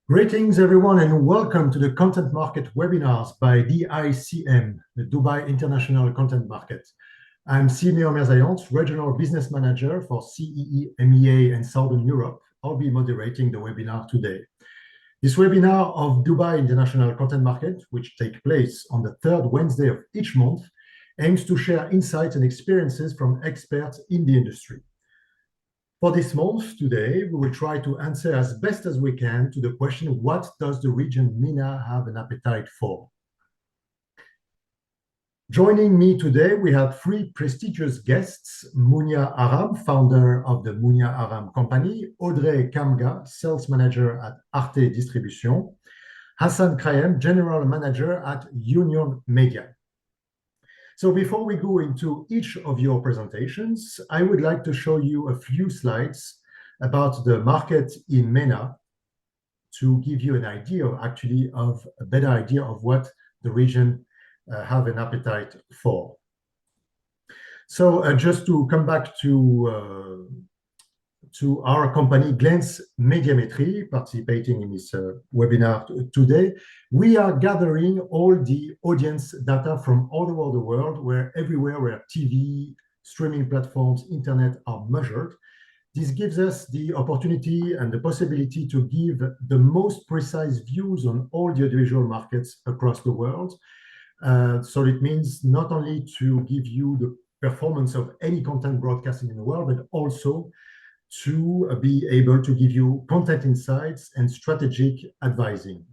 Greetings, everyone, and welcome to the Content Market webinars by DICM, the Dubai International Content Market. I'm Siméon Mirzayantz, Regional Business Manager for CEE, MEA, and Southern Europe. I'll be moderating the webinar today. This webinar of Dubai International Content Market, which takes place on the third Wednesday of each month, aims to share insights and experiences from experts in the industry. For this month, today, we will try to answer as best as we can to the question, what does the region MENA have an appetite for? Joining me today, we have three prestigious guests: Mounia Aram, founder of the Mounia Aram company; Audrey KAMGA, sales manager at ARTE Distribution; Hassan Krayem, general manager at Union Media. So before we go into each of your presentations, I would like to show you a few slides about the market in MENA to give you an idea, a better idea of what the region have an appetite for. So just to come back to our company, Glance Médiamétrie, participating in this webinar today. We are gathering all the audience data from all over the world, everywhere where TV, streaming platforms, internet are measured. This gives us the opportunity and the possibility to give the most precise views on all the audiovisual markets across the world. So it means not only to give you the performance of any content broadcasting in the world, but also to be able to give you content insights and strategic advising.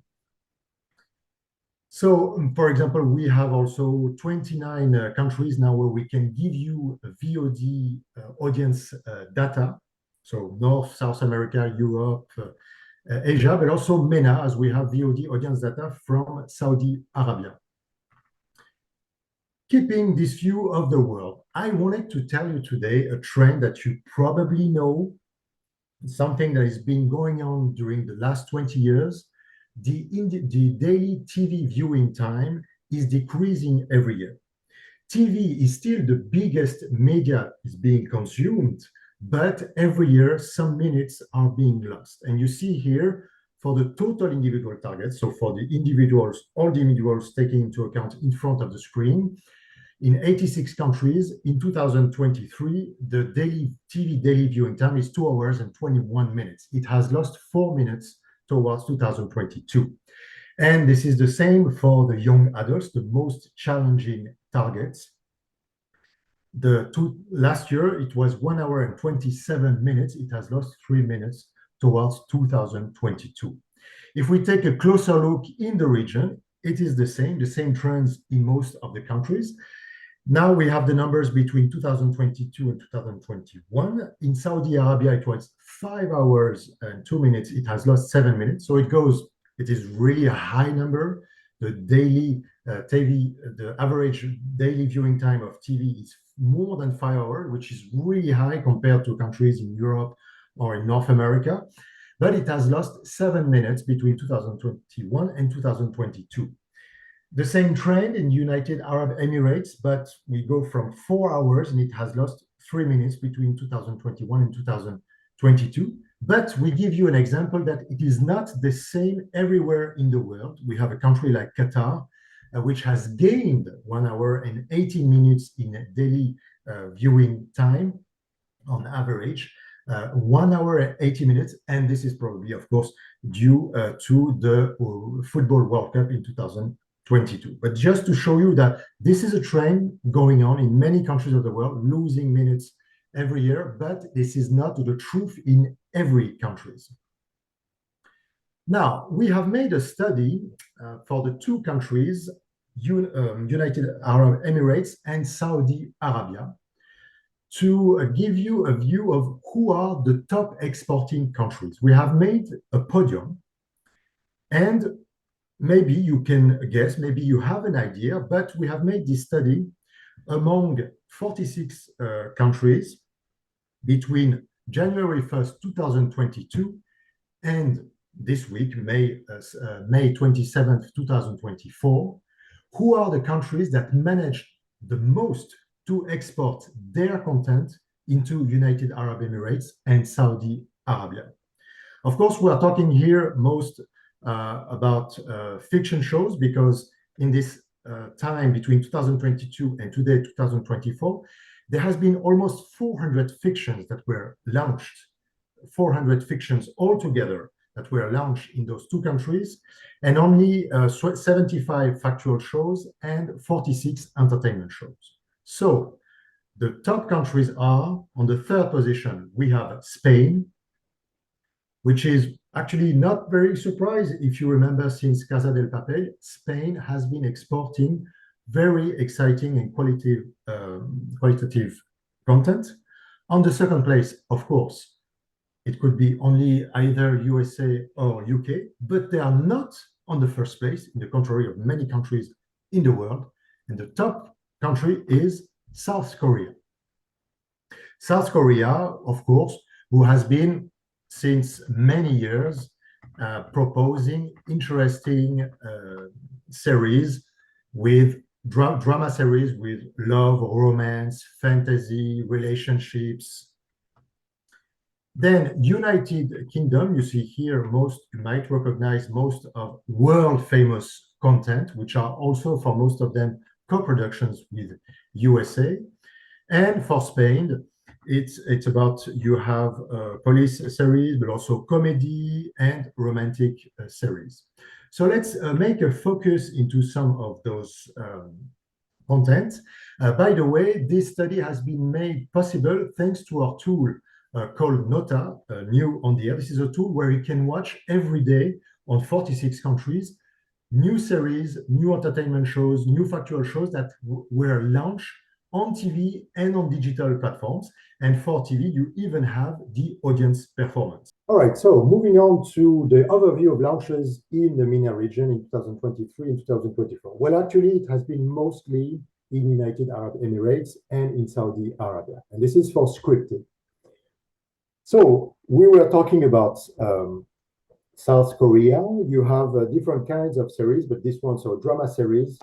So, for example, we have also 29 countries now where we can give you VOD audience data. So North, South America, Europe, Asia, but also MENA, as we have VOD audience data from Saudi Arabia. Keeping this view of the world, I wanted to tell you today a trend that you probably know, something that has been going on during the last 20 years. The daily TV viewing time is decreasing every year. TV is still the biggest media is being consumed, but every year some minutes are being lost. And you see here for the total individual targets, so for the individuals, all the individuals taken into account in front of the screen, in 86 countries, in 2023, the TV daily viewing time is 2 hours and 21 minutes. It has lost 4 minutes towards 2022. And this is the same for the young adults, the most challenging targets. Last year, it was 1 hour and 27 minutes. It has lost 3 minutes towards 2022. If we take a closer look in the region, it is the same trends in most of the countries. Now we have the numbers between 2022 and 2021. In Saudi Arabia, it was 5 hours and 2 minutes. It has lost 7 minutes. So it is really a high number. The daily the average daily viewing time of TV is more than 5 hours, which is really high compared to countries in Europe or in North America. But it has lost 7 minutes between 2021 and 2022. The same trend in United Arab Emirates, but we go from 4 hours and it has lost 3 minutes between 2021 and 2022. But we give you an example that it is not the same everywhere in the world. We have a country like Qatar, which has gained 1 hour and 18 minutes in daily viewing time on average. 1 hour and 80 minutes, and this is probably, of course, due to the Football World Cup in 2022. But just to show you that this is a trend going on in many countries of the world, losing minutes every year, but this is not the truth in every country. Now, we have made a study for the two countries, United Arab Emirates and Saudi Arabia, to give you a view of who are the top exporting countries. We have made a podium, and maybe you can guess, maybe you have an idea, but we have made this study among 46 countries between January 1st, 2022 and this week, May 27th, 2024. Who are the countries that manage the most to export their content into United Arab Emirates and Saudi Arabia? Of course, we are talking here most about fiction shows, because in this time between 2022 and today, 2024, there has been almost 400 fictions that were launched, 400 fictions altogether that were launched in those two countries, and only 75 factual shows and 46 entertainment shows. So the top countries are, on the third position, we have Spain, which is actually not very surprised. If you remember, since Casa del Papel, Spain has been exporting very exciting and qualitative content. On the second place, of course, it could be only either USA or UK, but they are not on the first place, in the contrary of many countries in the world. And the top country is South Korea. South Korea, of course, who has been since many years proposing interesting series with drama series with love, romance, fantasy, relationships. Then United Kingdom, you see here, you might recognize most of world famous content, which are also for most of them co-productions with USA. And for Spain, it's about, you have police series, but also comedy and romantic series. So let's make a focus into some of those content. By the way, this study has been made possible thanks to our tool called Nota, new on the air. This is a tool where you can watch every day on 46 countries, new series, new entertainment shows, new factual shows that were launched on TV and on digital platforms. And for TV, you even have the audience performance. All right, so moving on to the overview of launches in the MENA region in 2023 and 2024. Well, actually, it has been mostly in United Arab Emirates and in Saudi Arabia. And this is for scripted. So we were talking about South Korea. You have different kinds of series, but this one, so a drama series,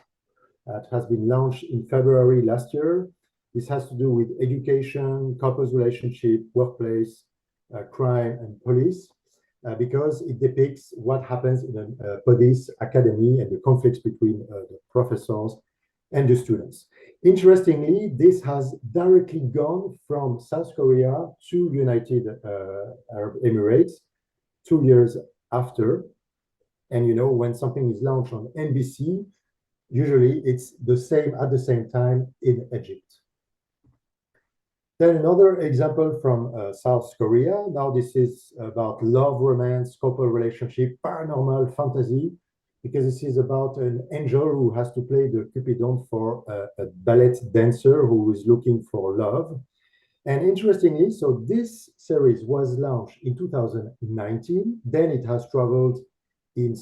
that has been launched in February last year. This has to do with education, couples relationship, workplace, crime, and police, because it depicts what happens in a police academy and the conflicts between the professors and the students. Interestingly, this has directly gone from South Korea to United Arab Emirates 2 years after. And you know, when something is launched on NBC, usually it's the same at the same time in Egypt. Then another example from South Korea. Now this is about love, romance, couple relationship, paranormal, fantasy, because this is about an angel who has to play the Cupidon for a ballet dancer who is looking for love. And interestingly, so this series was launched in 2019. Then it has traveled in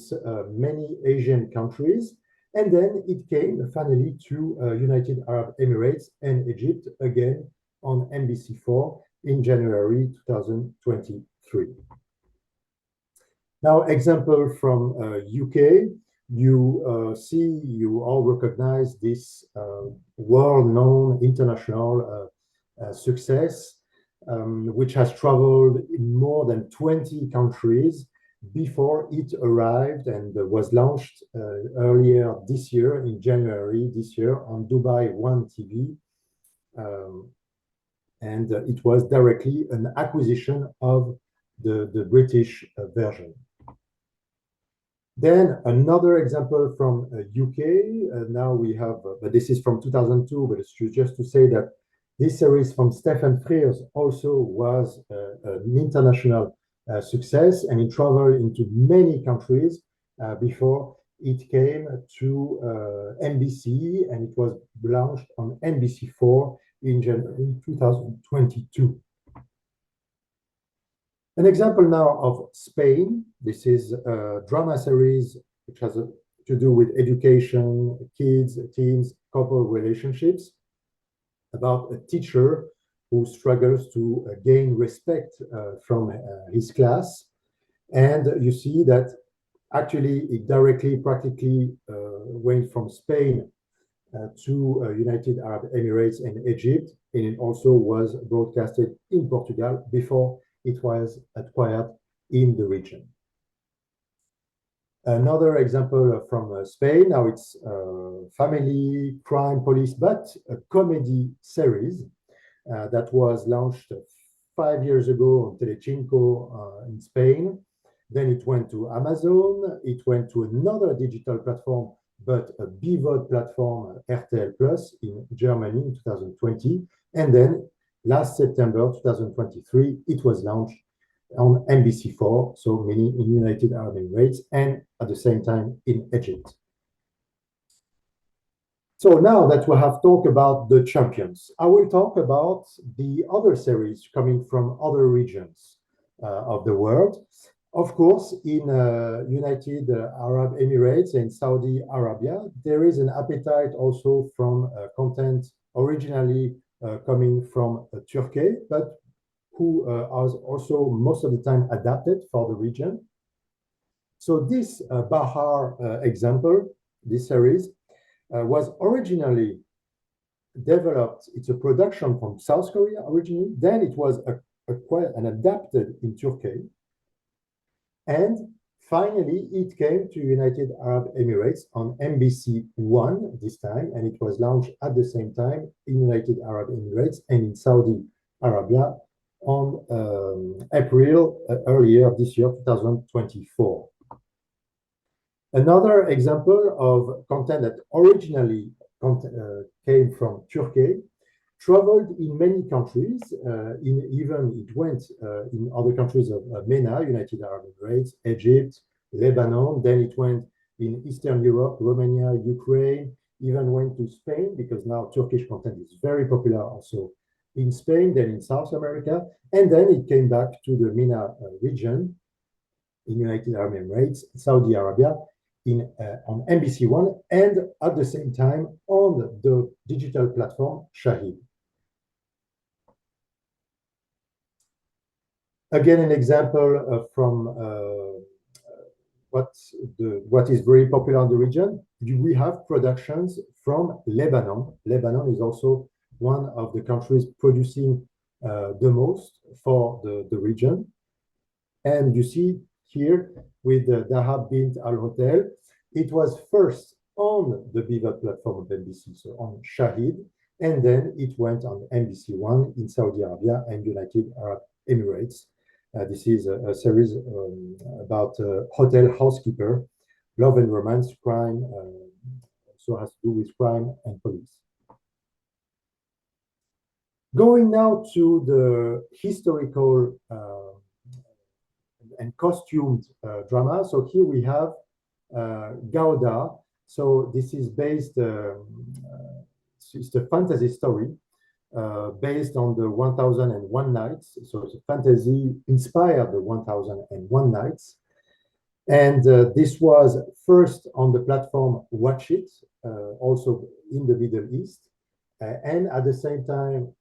many Asian countries. And then it came finally to United Arab Emirates and Egypt, again on NBC4 in January 2023. Now, example from UK, you all recognize this world-known international success, which has traveled in more than 20 countries before it arrived and was launched earlier this year, in January this year, on Dubai One TV. And it was directly an acquisition of the British version. Then another example from UK. Now we have, but this is from 2002, but it's just to say that this series from Stephen Frears also was an international success, and it traveled into many countries before it came to NBC, and it was launched on NBC4 in January 2022. An example now of Spain. This is a drama series which has to do with education, kids, teens, couple relationships, about a teacher who struggles to gain respect from his class. And you see that actually it directly, practically went from Spain to United Arab Emirates and Egypt, and it also was broadcasted in Portugal before it was acquired in the region. Another example from Spain. Now it's family, crime, police, but a comedy series that was launched 5 years ago on Telecinco in Spain. Then it went to Amazon. It went to another digital platform, but a BVOD platform, RTL Plus, in Germany in 2020. And then last September 2023, it was launched on NBC4, so meaning in United Arab Emirates, and at the same time in Egypt. So now that we have talked about the champions, I will talk about the other series coming from other regions of the world. Of course, in United Arab Emirates and Saudi Arabia, there is an appetite also from content originally coming from Turkey, but who are also most of the time adapted for the region. So this Bahar example, this series, was originally developed. It's a production from South Korea originally. Then it was acquired and adapted in Turkey. And finally, it came to United Arab Emirates on NBC One this time, and it was launched at the same time in United Arab Emirates and in Saudi Arabia on April earlier this year, 2024. Another example of content that originally came from Turkey, traveled in many countries, it went in other countries of MENA, United Arab Emirates, Egypt, Lebanon, then it went in Eastern Europe, Romania, Ukraine, even went to Spain, because now Turkish content is very popular also in Spain, then in South America, and then it came back to the MENA region in United Arab Emirates, Saudi Arabia, on NBC One, and at the same time on the digital platform Shahid. Again, an example from what is very popular in the region. We have productions from Lebanon. Lebanon is also one of the countries producing the most for the region. And you see here with the Dahab Bint Al Hotel, it was first on the BVOD platform of NBC, so on Shahid, and then it went on NBC One in Saudi Arabia and United Arab Emirates. This is a series about hotel housekeeper, love and romance, crime, so has to do with crime and police. Going now to the historical and costumed drama. So here we have Gauda. So this is based, it's a fantasy story based on the 1001 Nights. So it's a fantasy inspired the 1001 Nights. And this was first on the platform Watch It, also in the Middle East, and at the same time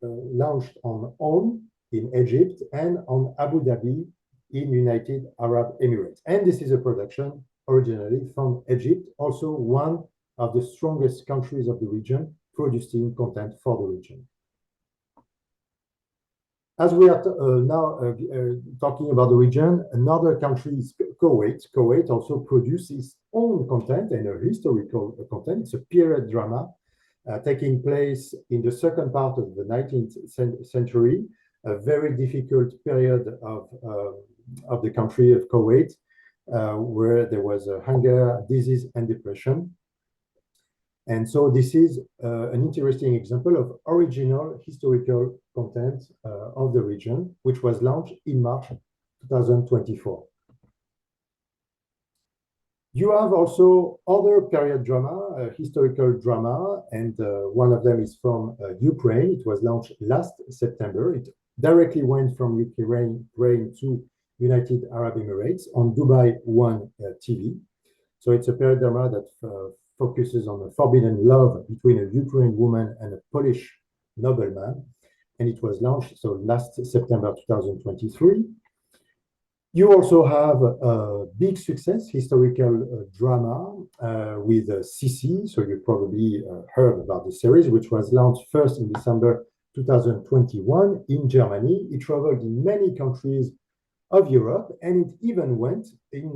launched on OWN in Egypt and on Abu Dhabi in United Arab Emirates. And this is a production originally from Egypt, also one of the strongest countries of the region producing content for the region. As we are now talking about the region, another country is Kuwait. Kuwait also produces own content and a historical content. It's a period drama taking place in the second part of the 19th century, a very difficult period of the country of Kuwait, where there was hunger, disease, and depression. And so this is an interesting example of original historical content of the region, which was launched in March 2024. You have also other period drama, historical drama, and one of them is from Ukraine. It was launched last September. It directly went from Ukraine to United Arab Emirates on Dubai One TV. So it's a period drama that focuses on a forbidden love between a Ukrainian woman and a Polish nobleman. And it was launched last September 2023. You also have a big success, historical drama with Sisi. So you probably heard about the series, which was launched first in December 2021 in Germany. It traveled in many countries of Europe, and it even went in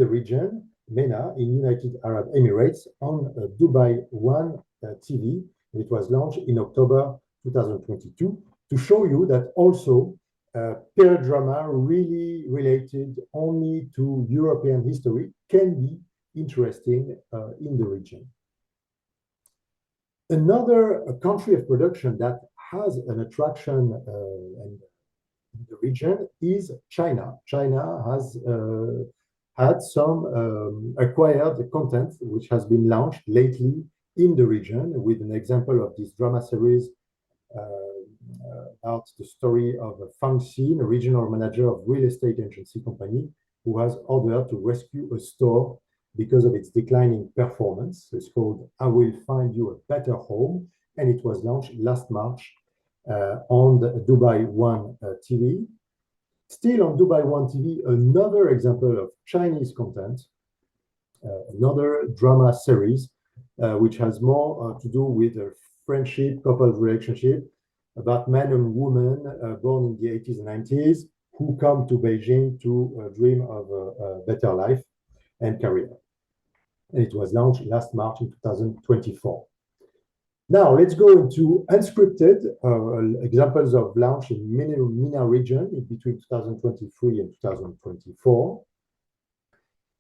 the region, MENA, in United Arab Emirates, on Dubai One TV. It was launched in October 2022 to show you that also period drama really related only to European history can be interesting in the region. Another country of production that has an attraction in the region is China. China has had some acquired content which has been launched lately in the region, with an example of this drama series about the story of Fang Xin, a regional manager of real estate agency company, who has ordered to rescue a store because of its declining performance. It's called I Will Find You a Better Home, and it was launched last March on the Dubai One TV. Still on Dubai One TV, another example of Chinese content, another drama series, which has more to do with a friendship, couple relationship, about men and women born in the 80s and 90s who come to Beijing to dream of a better life and career. And it was launched last March in 2024. Now, let's go into unscripted examples of launch in MENA region in between 2023 and 2024.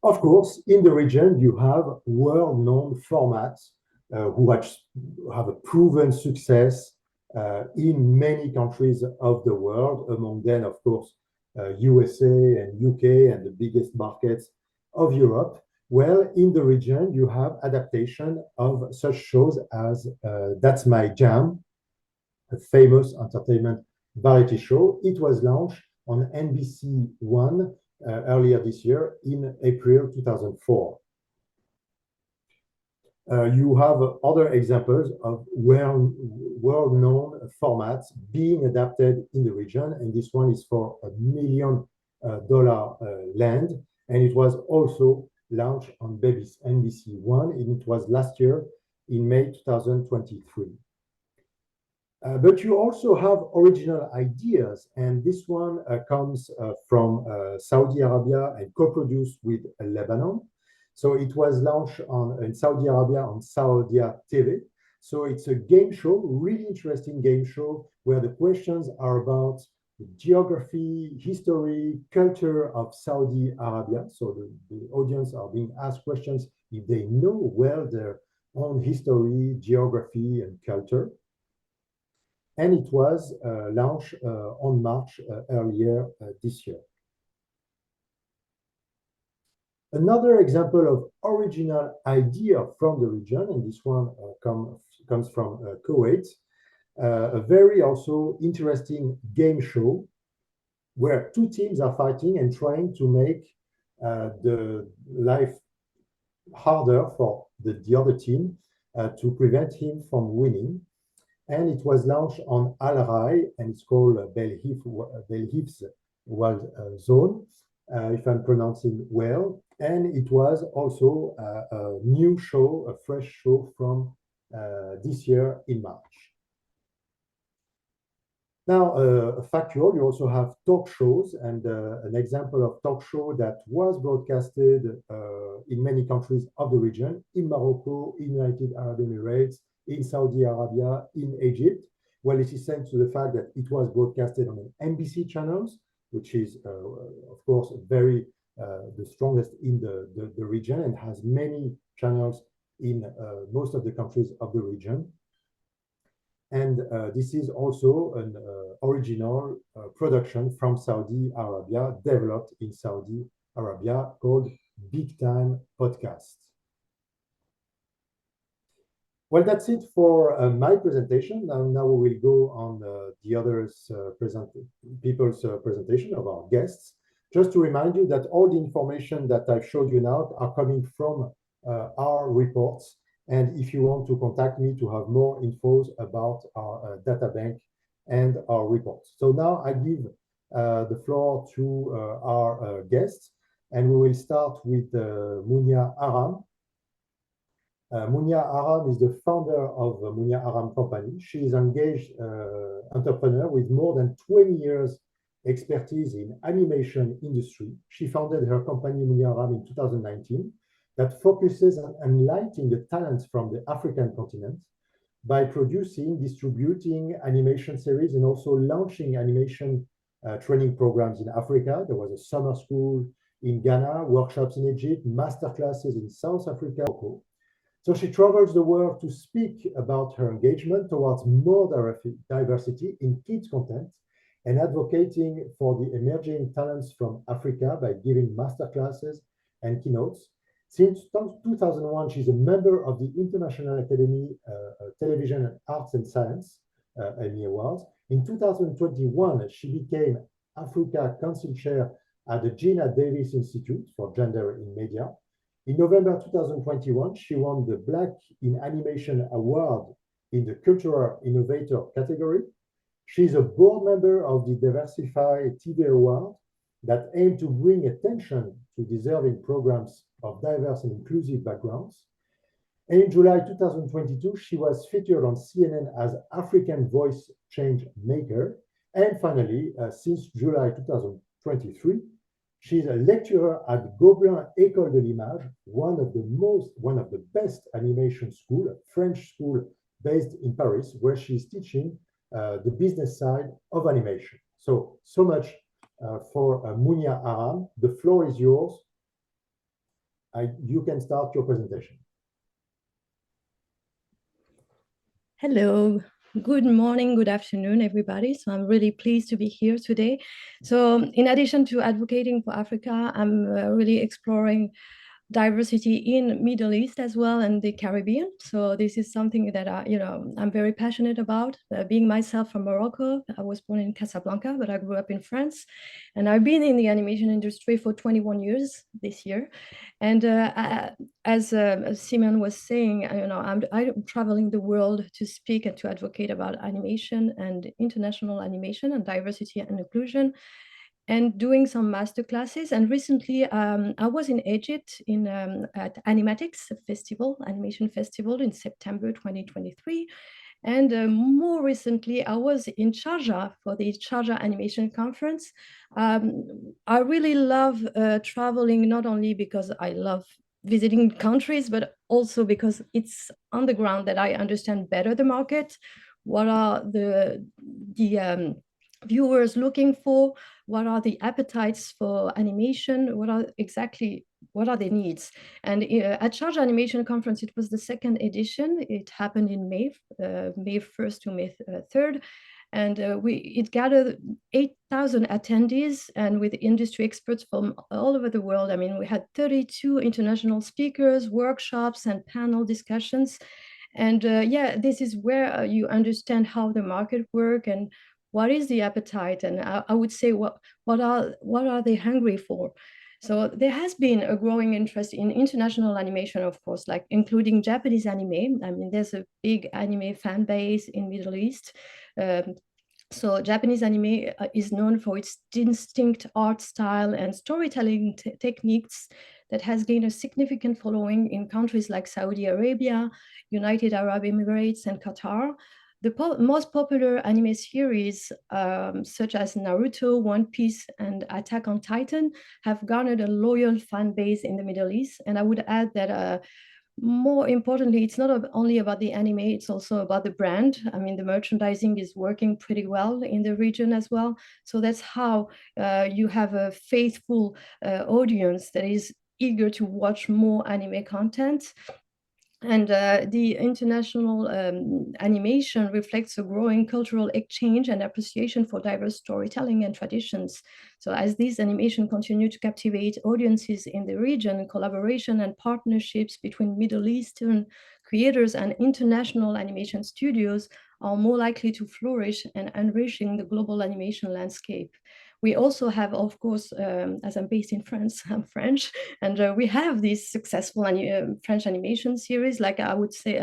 Of course, in the region, you have world-known formats who have a proven success in many countries of the world, among them, of course, USA and UK and the biggest markets of Europe. Well, in the region, you have adaptation of such shows as That's My Jam, a famous entertainment variety show. It was launched on NBC One earlier this year in April 2004. You have other examples of world-known formats being adapted in the region, and this one is for $1 million land, and it was also launched on NBC One, and it was last year in May 2023. But you also have original ideas, and this one comes from Saudi Arabia and co-produced with Lebanon. So it was launched in Saudi Arabia on Saudia TV. So it's a game show, really interesting game show, where the questions are about the geography, history, culture of Saudi Arabia. So the audience are being asked questions if they know well their own history, geography, and culture. And it was launched on March earlier this year. Another example of original idea from the region, and this one comes from Kuwait, a very also interesting game show where two teams are fighting and trying to make the life harder for the other team to prevent him from winning. And it was launched on Al Rai, and it's called Belhif's Wild Zone, if I'm pronouncing well. And it was also a new show, a fresh show from this year in March. Now, factual, you also have talk shows, and an example of talk show that was broadcasted in many countries of the region, in Morocco, in United Arab Emirates, in Saudi Arabia, in Egypt. Well, it is thanks to the fact that it was broadcasted on NBC channels, which is, of course, very the strongest in the region, and has many channels in most of the countries of the region. And this is also an original production from Saudi Arabia, developed in Saudi Arabia, called Big Time Podcast. Well, that's it for my presentation. Now we will go on the others people's presentation of our guests. Just to remind you that all the information that I've showed you now are coming from our reports. And if you want to contact me to have more infos about our data bank and our reports. So now I give the floor to our guests, and we will start with Mounia Aram. Mounia Aram is the founder of Mounia Aram company. She is an engaged entrepreneur with more than 20 years expertise in animation industry, she founded her company Mounia in 2019 that focuses on enlightening the talents from the African continent by producing, distributing animation series and also launching animation training programs in Africa. There was a summer school in Ghana, workshops in Egypt, master classes in South Africa. So she travels the world to speak about her engagement towards more diversity in kids' content and advocating for the emerging talents from Africa by giving master classes and keynotes. Since 2001, she's a member of the International Academy Television and Arts and Science, Emmy Awards. In 2021, she became Africa Council Chair at the Gina Davis Institute for Gender in Media. In November 2021, she won the Black in Animation Award in the Cultural Innovator category. She's a board member of the Diversify TV Award that aim to bring attention to deserving programs of diverse and inclusive backgrounds. And in July 2022, she was featured on CNN as African Voice Change Maker. And finally, since July 2023, she's a lecturer at Gobelin École de l'Image, one of the best animation school, a French school based in Paris, where she's teaching the business side of animation. So much for Mounia Aram. The floor is yours. You can start your presentation. Hello, good morning, good afternoon, everybody. So I'm really pleased to be here today. So in addition to advocating for Africa, I'm really exploring diversity in Middle East as well and the Caribbean. So this is something that I'm very passionate about. Being myself from Morocco, I was born in Casablanca, but I grew up in France, and I've been in the animation industry for 21 years this year. And as Siméon was saying, I'm traveling the world to speak and to advocate about animation and international animation and diversity and inclusion, and doing some master classes. And recently, I was in Egypt at Animatics Festival, Animation Festival in September 2023. And more recently, I was in Sharjah for the Sharjah Animation Conference. I really love traveling, not only because I love visiting countries, but also because it's on the ground that I understand better the market. What are the viewers looking for? What are the appetites for animation? What are their needs? And at Sharjah Animation Conference, it was the second edition. It happened in May 1st to May 3rd. And it gathered 8,000 attendees, and with industry experts from all over the world. I mean, we had 32 international speakers, workshops, and panel discussions. And this is where you understand how the market works and what is the appetite, and I would say what are they hungry for. So there has been a growing interest in international animation, of course, like including Japanese anime. I mean, there's a big anime fan base in Middle East. So Japanese anime is known for its distinct art style and storytelling techniques that has gained a significant following in countries like Saudi Arabia, United Arab Emirates, and Qatar. The most popular anime series, such as Naruto, One Piece, and Attack on Titan, have garnered a loyal fan base in the Middle East. And I would add that more importantly, it's not only about the anime, it's also about the brand. I mean, the merchandising is working pretty well in the region as well. So that's how you have a faithful audience that is eager to watch more anime content. And the international animation reflects a growing cultural exchange and appreciation for diverse storytelling and traditions. So as these animation continue to captivate audiences in the region, collaboration and partnerships between Middle Eastern creators and international animation studios are more likely to flourish and enriching the global animation landscape. We also have, of course, as I'm based in France, I'm French, and we have this successful French animation series. Like I would say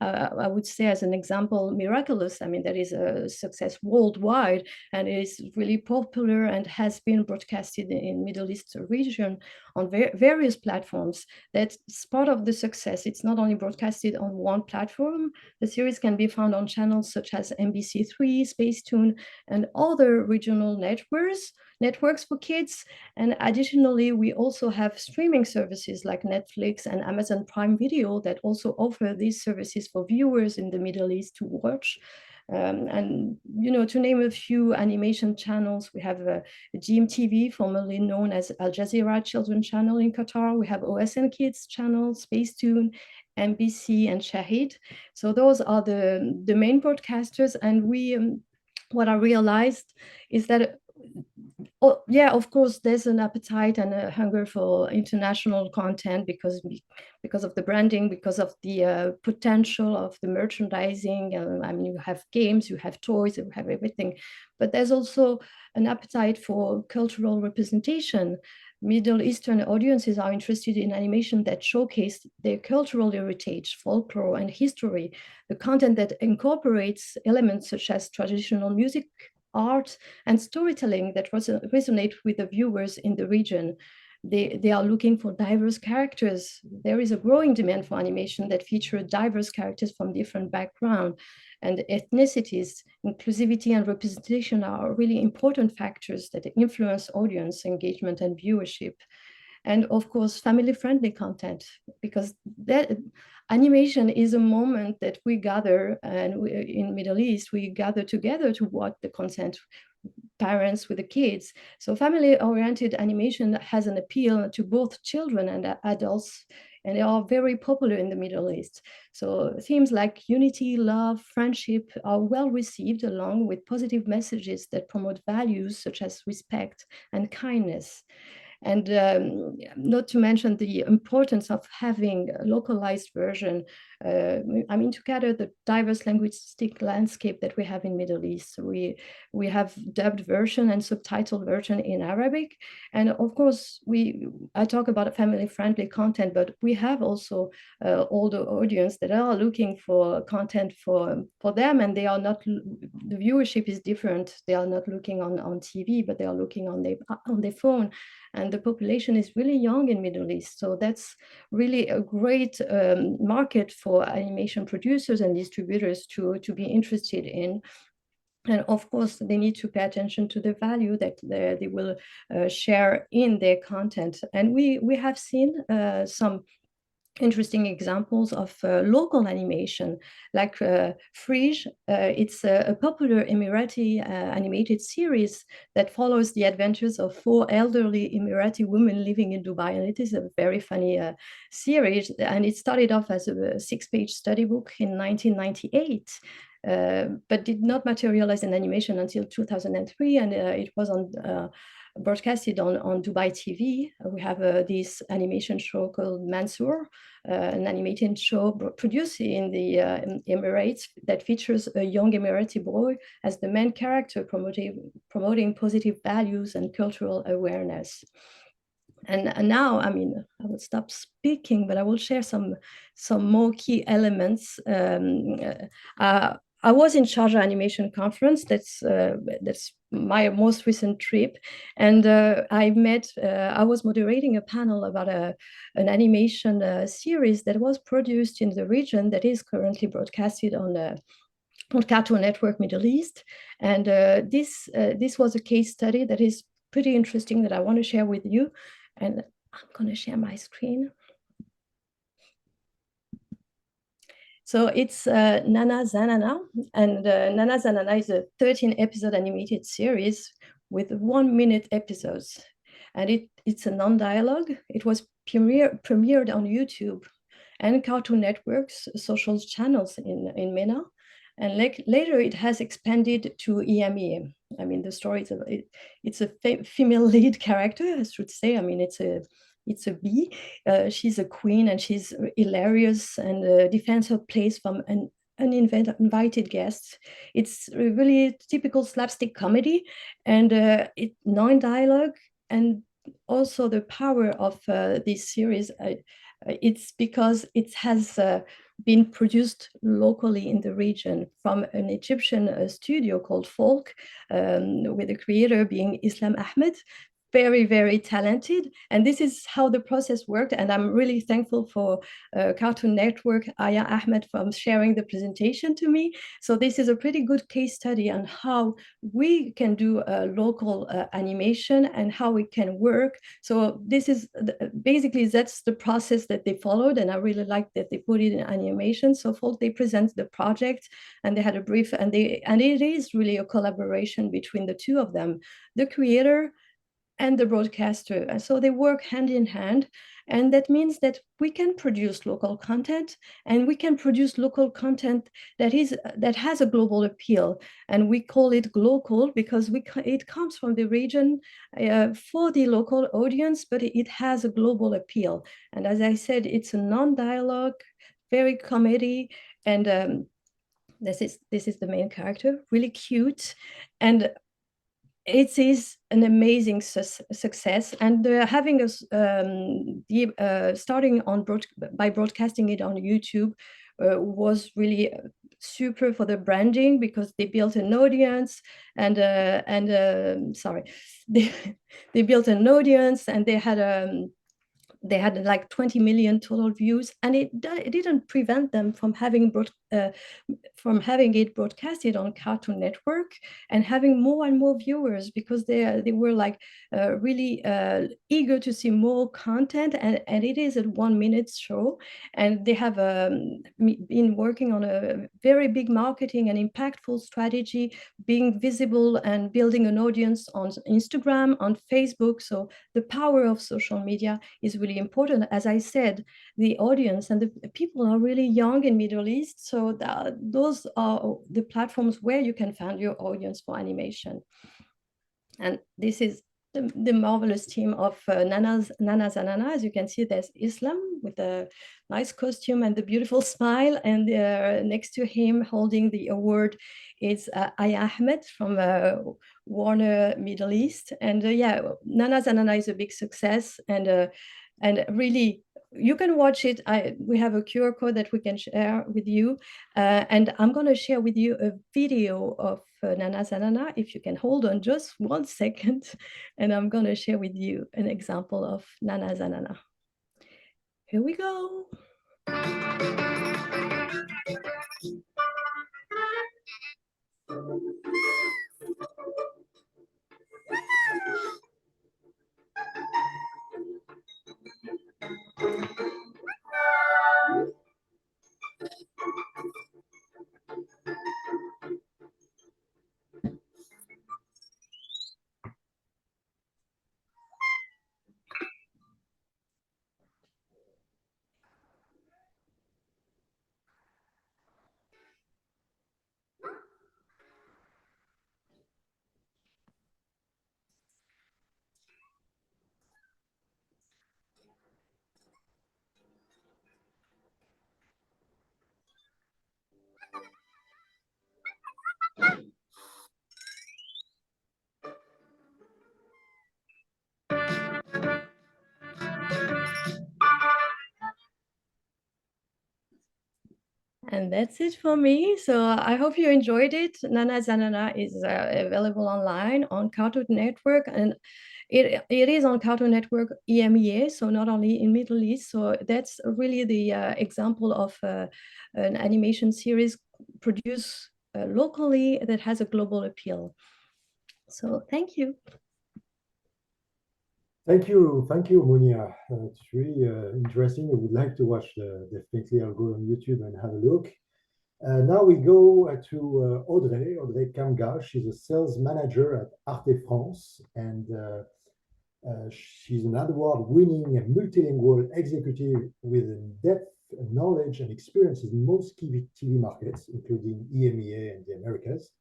as an example, Miraculous. I mean, that is a success worldwide and is really popular and has been broadcasted in Middle East region on various platforms. That's part of the success. It's not only broadcasted on one platform. The series can be found on channels such as MBC3, Spacetoon, and other regional networks. networks for kids. And additionally, we also have streaming services like Netflix and Amazon Prime Video that also offer these services for viewers in the Middle East to watch. And, you know, to name a few animation channels, we have GMTV, formerly known as Al Jazeera Children Channel in Qatar. We have OSN Kids Channel, Spacetoon, NBC, and Shahid. So those are the main broadcasters. And what I realized is that, oh, yeah, of course, there's an appetite and a hunger for international content because of the branding, because of the potential of the merchandising. I mean, you have games, you have toys, you have everything. But there's also an appetite for cultural representation. Middle Eastern audiences are interested in animation that showcase their cultural heritage, folklore, and history, the content that incorporates elements such as traditional music, art, and storytelling that resonate with the viewers in the region. They are looking for diverse characters. There is a growing demand for animation that feature diverse characters from different backgrounds and ethnicities. Inclusivity and representation are really important factors that influence audience engagement and viewership. And of course, family-friendly content, because that animation is a moment that we gather, and in Middle East, we gather together to watch the content, parents with the kids. So family-oriented animation has an appeal to both children and adults, and they are very popular in the Middle East. So themes like unity, love, friendship are well received, along with positive messages that promote values such as respect and kindness. And not to mention the importance of having a localized version. I mean, to cater the diverse linguistic landscape that we have in Middle East. We have dubbed version and subtitled version in Arabic. And of course, I talk about family-friendly content, but we have also older audience that are looking for content for them, and they are not, the viewership is different. They are not looking on TV, but they are looking on their phone. And the population is really young in Middle East. So that's really a great market for animation producers and distributors to be interested in. And of course, they need to pay attention to the value that they will share in their content. And we have seen some interesting examples of local animation, like Frige. It's a popular Emirati animated series that follows the adventures of 4 elderly Emirati women living in Dubai. And it is a very funny series. And it started off as a 6-page study book in 1998. But did not materialize in animation until 2003, and it was broadcasted on Dubai TV. We have this animation show called Mansour, an animated show produced in the Emirates that features a young Emirati boy as the main character, promoting positive values and cultural awareness. And now, I mean, I will stop speaking, but I will share some more key elements. I was in Sharjah Animation Conference. That's my most recent trip, and I was moderating a panel about an animation series that was produced in the region that is currently broadcasted on Cartoon Network Middle East. And this was a case study that is pretty interesting that I want to share with you. And I'm going to share my screen. So it's Nana Zanana, and Nana Zanana is a 13-episode animated series with 1-minute episodes. And it's a non-dialogue. It was premiered on YouTube and Cartoon Network's social channels in MENA. And later it has expanded to EMEA. I mean, the story it's a female lead character, I should say. I mean, it's a bee. She's a queen, and she's hilarious and defends her place from an uninvited guest. It's a really typical slapstick comedy, and it's non-dialogue. And also the power of this series, it's because it has been produced locally in the region from an Egyptian studio called Folk, with the creator being Islam Ahmed, very, very talented. And this is how the process worked. And I'm really thankful for Cartoon Network, Aya Ahmed, for sharing the presentation to me. So this is a pretty good case study on how we can do local animation and how we can work. So this is basically, that's the process that they followed. And I really like that they put it in animation. So folks, they present the project and they had a brief, and it is really a collaboration between the two of them, the creator and the broadcaster. And so they work hand in hand. And that means that we can produce local content, and we can produce local content that has a global appeal. And we call it global because it comes from the region for the local audience, but it has a global appeal. And as I said, it's a non-dialogue, very comedy, and this is the main character, really cute. And it is an amazing success, and having us starting by broadcasting it on YouTube was really super for the branding, because they built an audience, and sorry, they built an audience, and they had like 20 million total views, and it didn't prevent them from having it broadcasted on Cartoon Network and having more and more viewers, because they were like really eager to see more content, and it is a 1 minute show, and they have been working on a very big marketing and impactful strategy, being visible and building an audience on Instagram, on Facebook. So the power of social media is really important. As I said, the audience and the people are really young in Middle East, so those are the platforms where you can find your audience for animation. And this is the marvelous team of Nana Zanana. As you can see, there's Islam with a nice costume and the beautiful smile, and next to him holding the award is Aya Ahmed from Warner Middle East. And yeah, Nana Zanana is a big success, and really, you can watch it. We have a QR code that we can share with you. And I'm going to share with you a video of Nana Zanana, if you can hold on just 1 second. And I'm going to share with you an example of Nana Zanana. Here we go. And that's it for me. So I hope you enjoyed it. Nana Zanana is available online on Cartoon Network, and it is on Cartoon Network EMEA, so not only in Middle East. So that's really the example of an animation series produced locally that has a global appeal. So thank you. Thank you, Mounia. It's really interesting. I would like to watch definitely. I'll go on YouTube and have a look. Now we go to Audrey KAMGA. She's a sales manager at ARTE France, and she's an award-winning multilingual executive with in-depth knowledge and experience in most key TV markets, including EMEA and the Americas.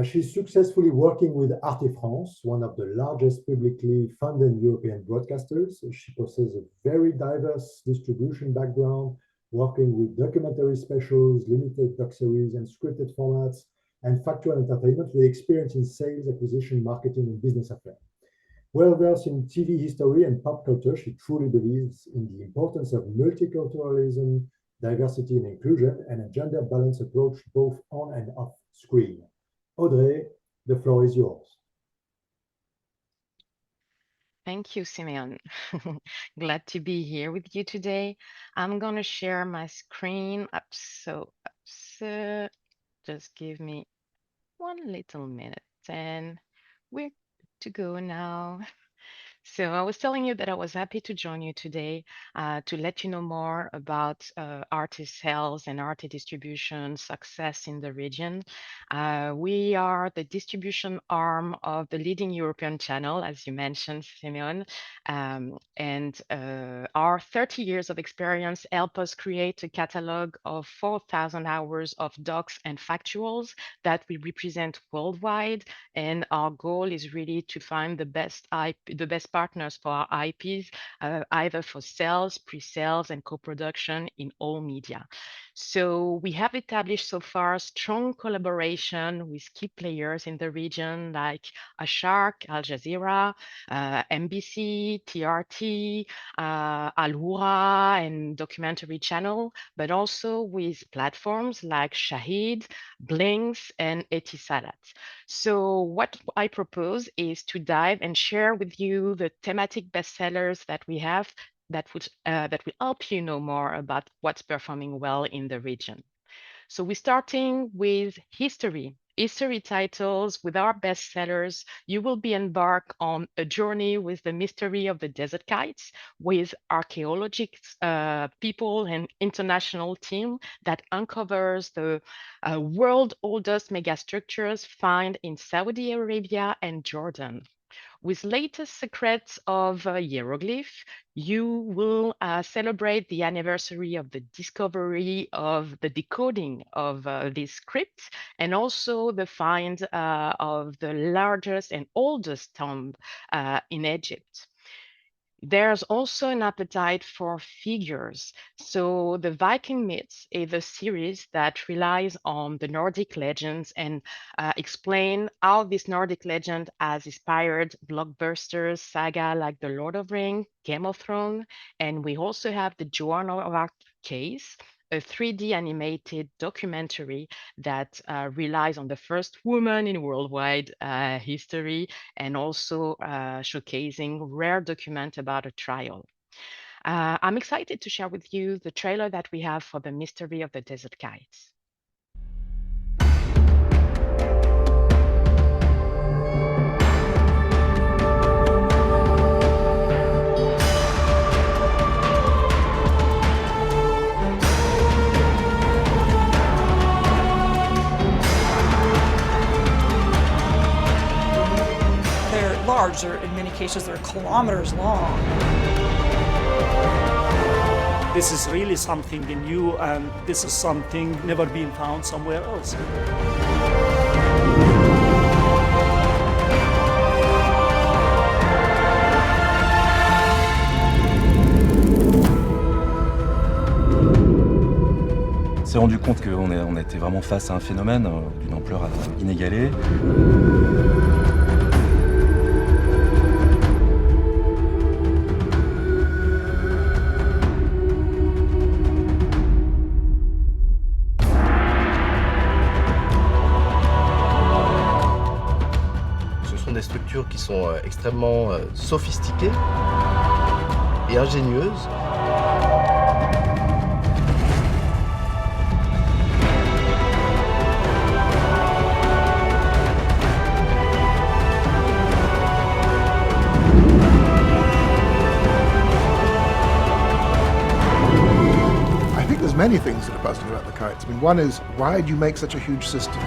She's successfully working with ARTE France, one of the largest publicly funded European broadcasters. She possesses a very diverse distribution background, working with documentary specials, limited doc series, and scripted formats, and factual entertainment with experience in sales, acquisition, marketing, and business affairs. Well-versed in TV history and pop culture, she truly believes in the importance of multiculturalism, diversity and inclusion, and a gender-balanced approach both on and off screen. Audrey, the floor is yours. Thank you, Siméon. Glad to be here with you today. I'm going to share my screen up. So just give me one little minute and we're good to go now. So I was telling you that I was happy to join you today to let you know more about artist sales and artist distribution success in the region. We are the distribution arm of the leading European channel, as you mentioned, Simeon, and our 30 years of experience help us create a catalog of 4,000 hours of docs and factuals that we represent worldwide, and our goal is really to find the best partners for our IPs, either for sales, pre-sales, and co-production in all media. So we have established so far strong collaboration with key players in the region like Ashark, Al Jazeera, MBC, TRT, Al Hura, and Documentary Channel, but also with platforms like Shahid, Blinks, and Etisalat. So what I propose is to dive and share with you the thematic bestsellers that we have that will help you know more about what's performing well in the region. So we're starting with history. History titles with our bestsellers. You will be embarked on a journey with the mystery of the desert kites with archaeologists, people and international team that uncovers the world oldest megastructures found in Saudi Arabia and Jordan. With latest secrets of hieroglyph, you will celebrate the anniversary of the discovery of the decoding of these scripts and also the find of the largest and oldest tomb in Egypt. There's also an appetite for figures. So the Viking Myths is a series that relies on the Nordic legends and explain how this Nordic legend has inspired blockbusters, saga like The Lord of Rings, Game of Thrones, and we also have the Joan of Arc case, a 3D animated documentary that relies on the first woman in worldwide history and also showcasing rare document about a trial. I'm excited to share with you the trailer that we have for the Mystery of the Desert Kites. Large. They're, in many cases, they're kilometers long. This is really something new, and this is something never been found somewhere else. On s'est rendu compte qu'on était vraiment face à un phénomène d'une ampleur inégalée. Des structures qui sont extrêmement sophistiquées et ingénieuses. I think there's many things that are puzzling about the kites. I mean, one is, why do you make such a huge system?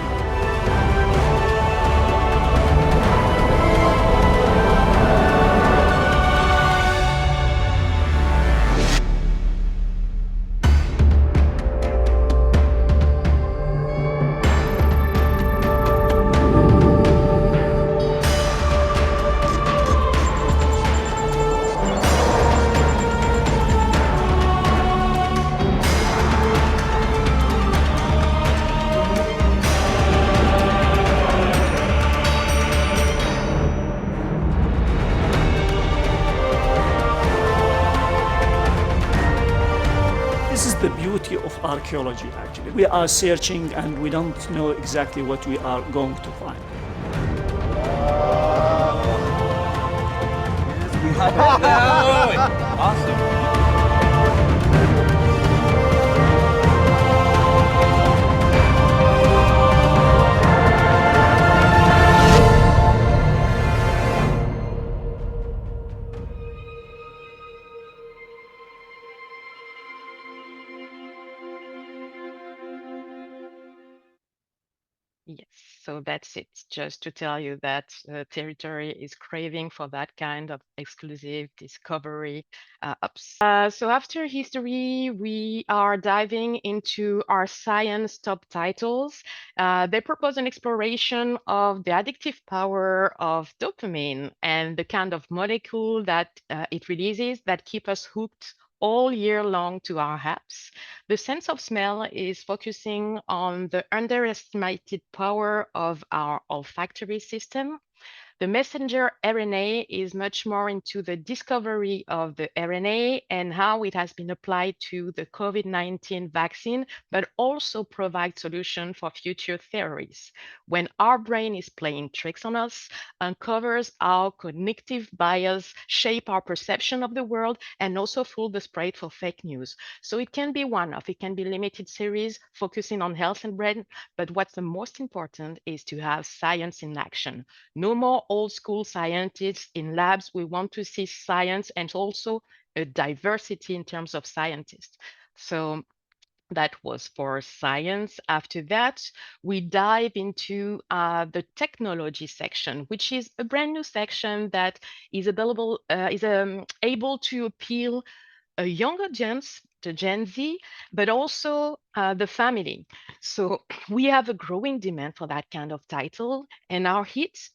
The beauty of archaeology, actually. We are searching and we don't know exactly what we are going to find. We Awesome. Yes, so that's it. Just to tell you that territory is craving for that kind of exclusive discovery ups. So after history, we are diving into our science top titles. They propose an exploration of the addictive power of dopamine and the kind of molecule that it releases that keep us hooked all year long to our apps. The sense of smell is focusing on the underestimated power of our olfactory system. The messenger RNA is much more into the discovery of the RNA and how it has been applied to the COVID-19 vaccine, but also provide solution for future theories. When our brain is playing tricks on us, uncovers how cognitive bias shape our perception of the world and also fuel the spread for fake news. So it can be one-off, it can be limited series focusing on health and brain, but what's the most important is to have science in action. No more old school scientists in labs. We want to see science and also a diversity in terms of scientists. So that was for science. After that, we dive into the technology section, which is a brand new section that is available, able to appeal a young audience, the Gen Z, but also the family. So we have a growing demand for that kind of title, and our hits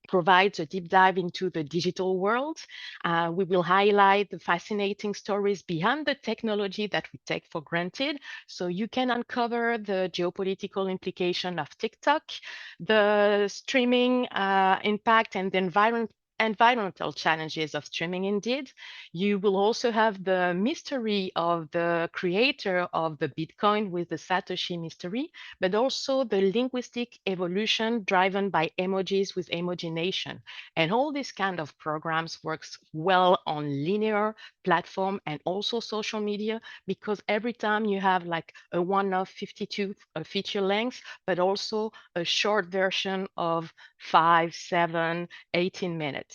provides a deep dive into the digital world. We will highlight the fascinating stories behind the technology that we take for granted. So you can uncover the geopolitical implication of TikTok, the streaming impact and the environmental challenges of streaming indeed. You will also have the mystery of the creator of the Bitcoin with the Satoshi mystery, but also the linguistic evolution driven by emojis with Emoji Nation. And all these kind of programs works well on linear platform and also social media, because every time you have like a one-off 52 feature length, but also a short version of 5, 7, 18 minutes.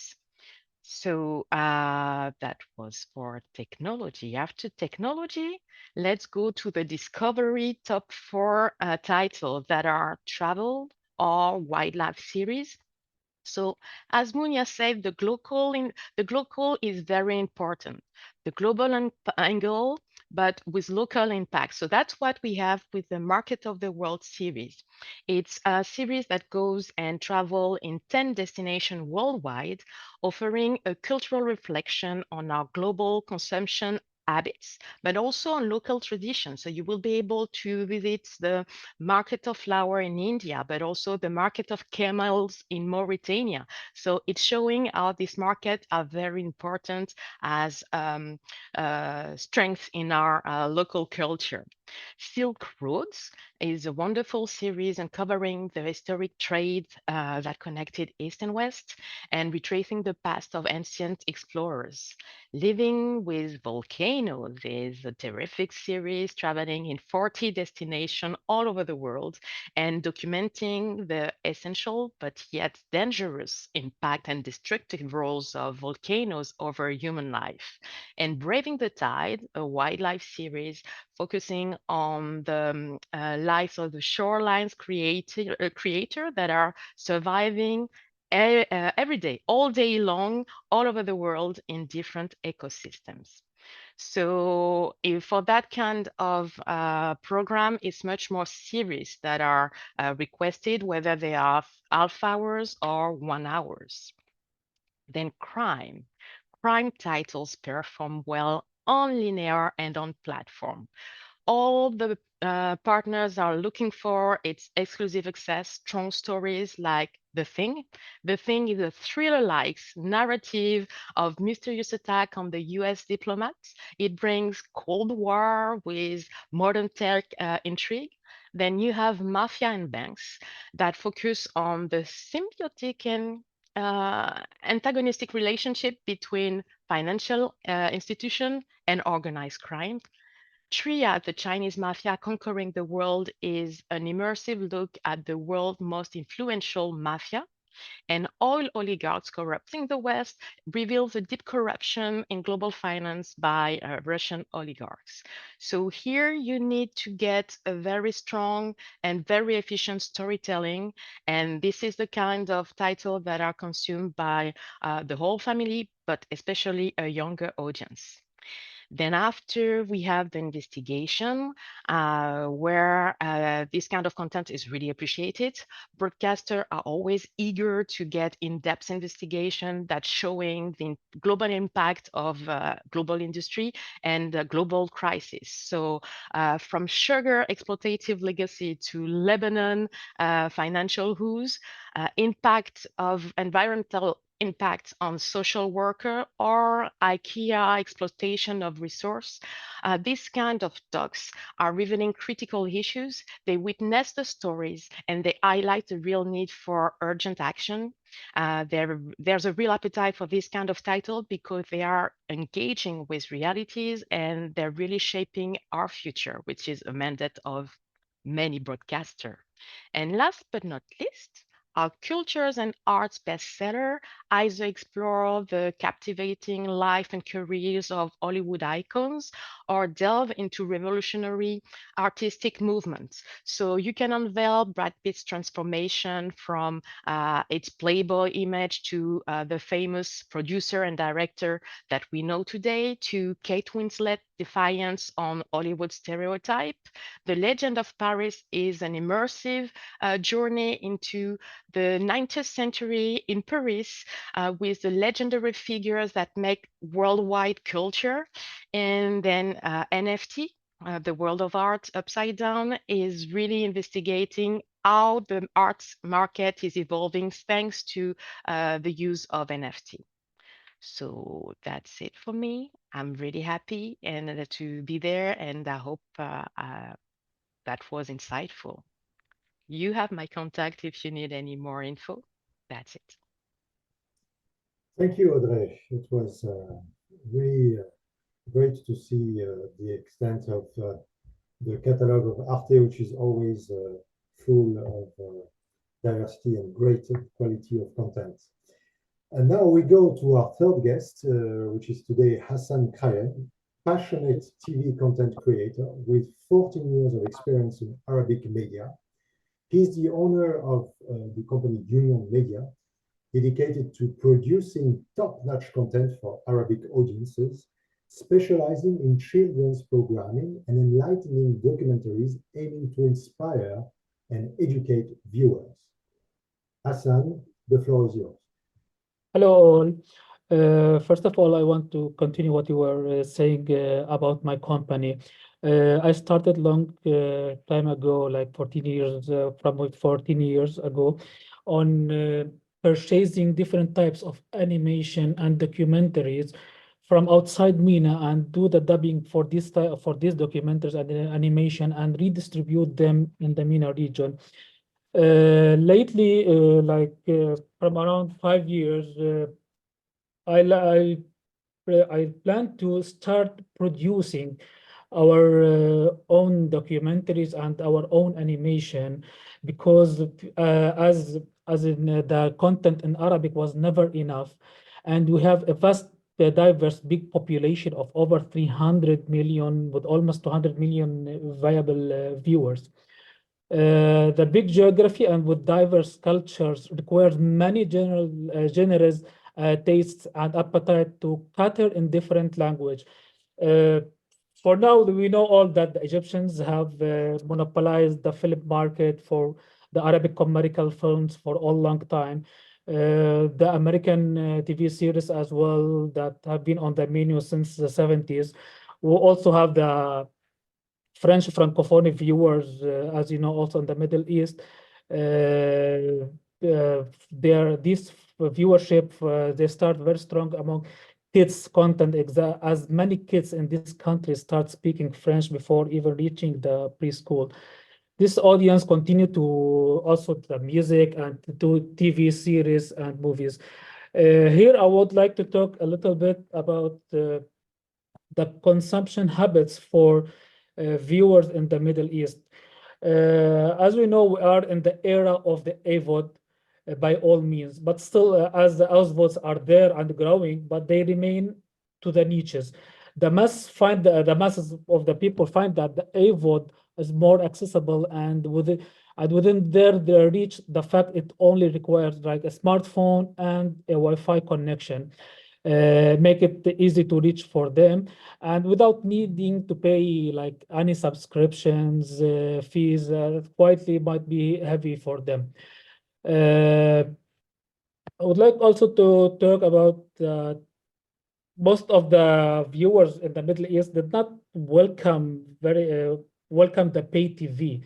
So that was for technology. After technology, let's go to the Discovery top 4 titles that are travel or wildlife series. So as Mounia said, the global is very important. The global angle, but with local impact. So that's what we have with the Market of the World series. It's a series that goes and travel in 10 destinations worldwide, offering a cultural reflection on our global consumption habits, but also on local traditions. So you will be able to visit the market of flower in India, but also the market of camels in Mauritania. So it's showing how these markets are very important as strength in our local culture. Silk Roads is a wonderful series uncovering the historic trade that connected East and West and retracing the past of ancient explorers. Living with Volcanoes is a terrific series traveling in 40 destinations all over the world and documenting the essential but yet dangerous impact and destructive roles of volcanoes over human life. And Braving the Tide, a wildlife series focusing on the lives of the shorelines creator that are surviving every day, all day long, all over the world in different ecosystems. So for that kind of program, it's much more series that are requested, whether they are half hours or 1 hours. Then crime. Crime titles perform well on linear and on platform. All the partners are looking for its exclusive access, strong stories like The Thing. The Thing is a thriller-like narrative of mysterious attack on the US diplomats. It brings Cold War with modern tech intrigue. Then you have Mafia and Banks that focus on the symbiotic and antagonistic relationship between financial institution and organized crime. Triad, the Chinese mafia conquering the world, is an immersive look at the world's most influential mafia, and oil oligarchs corrupting the West reveals a deep corruption in global finance by Russian oligarchs. So here you need to get a very strong and very efficient storytelling, and this is the kind of title that are consumed by the whole family, but especially a younger audience. Then after we have the investigation, where this kind of content is really appreciated. Broadcasters are always eager to get in-depth investigation that's showing the global impact of global industry and global crisis. So from sugar exploitative legacy to Lebanon financial woes, impact of environmental impacts on social worker or IKEA exploitation of resource. These kind of talks are revealing critical issues. They witness the stories and they highlight the real need for urgent action. There's a real appetite for this kind of title because they are engaging with realities and they're really shaping our future, which is a mandate of many broadcasters. And last but not least, our cultures and arts bestseller either explore the captivating life and careers of Hollywood icons or delve into revolutionary artistic movements. So you can unveil Brad Pitt's transformation from its Playboy image to the famous producer and director that we know today, to Kate Winslet's defiance on Hollywood stereotype. The Legend of Paris is an immersive journey into the 19th century in Paris with the legendary figures that make worldwide culture. And then NFT, the world of art upside down, is really investigating how the arts market is evolving thanks to the use of NFT. So that's it for me. I'm really happy and to be there, and I hope that was insightful. You have my contact if you need any more info. That's it. Thank you, Audrey. It was really great to see the extent of the catalog of ARTE, which is always full of diversity and great quality of content. And now we go to our third guest, which is today Hassan Krayem, passionate TV content creator with 14 years of experience in Arabic media. He's the owner of the company Union Media, dedicated to producing top-notch content for Arabic audiences, specializing in children's programming and enlightening documentaries aiming to inspire and educate viewers. Hassan, the floor is yours. Hello all. First of all, I want to continue what you were saying about my company. I started long time ago, like 14 years, from 14 years ago, on purchasing different types of animation and documentaries from outside MENA and do the dubbing for this documentaries and animation and redistribute them in the MENA region. Lately, from around 5 years, I plan to start producing our own documentaries and our own animation, because as in the content in Arabic was never enough, and we have a vast, diverse, big population of over 300 million with almost 200 million viable viewers. The big geography and with diverse cultures requires many genres, tastes, and appetite to cater in different language. For now, we know all that the Egyptians have monopolized the film market for the Arabic commercial films for a long time. The American TV series as well that have been on the menu since the 70s. We also have the French Francophone viewers, as you know, also in the Middle East. This viewership, they start very strong among kids content, as many kids in this country start speaking French before even reaching the preschool. this audience continue to also the music and to TV series and movies. Here, I would like to talk a little bit about the consumption habits for viewers in the Middle East. As we know, we are in the era of the AVOD by all means, but still, as the AVODs are there and growing, but they remain to the niches. The masses of the people find that the AVOD is more accessible, and within their reach, the fact it only requires like a smartphone and a Wi-Fi connection. Make it easy to reach for them, and without needing to pay like any subscriptions fees, quietly might be heavy for them. I would like also to talk about most of the viewers in the Middle East did not welcome the pay TV.